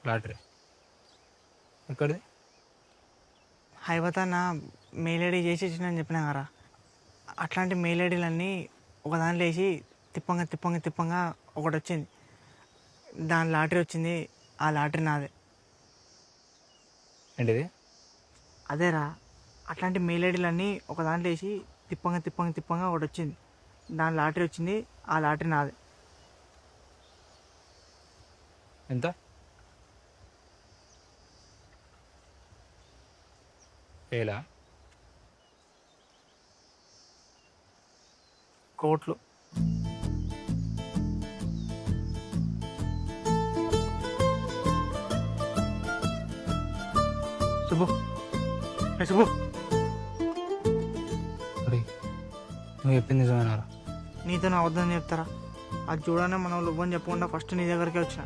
Lottery ఎక్కడిది? హైవత నా mail ID చేసి ఇచ్చిందని చెప్పినా కదా, అట్లాంటి మెయిల్ ఐడీలన్నీ ఒక దాంట్లో వేసి తిప్పంగా తిప్పంగా తిప్పంగా ఒకటి వచ్చింది. దాని లాటరీ వచ్చింది. ఆ లాటరీ నాదే. ఏంటిది? అదేరా, అట్లాంటి మెయిల్ ఐడీలన్నీ ఒక దాంట్లో వేసి తిప్పంగా తిప్పంగా తిప్పంగా ఒకటి వచ్చింది. దాని లాటరీ వచ్చింది. ఆ లాటరీ నాదే. ఎంత? వేలా? కోట్లు. శుభు, శుభు, అరే నువ్వు చెప్పింది నిజమేనారా? నీతో నా వద్దని చెప్తారా? అది చూడనే మన వాళ్ళు ఇవ్వని చెప్పకుండా ఫస్ట్ నీ దగ్గరికి వచ్చిన.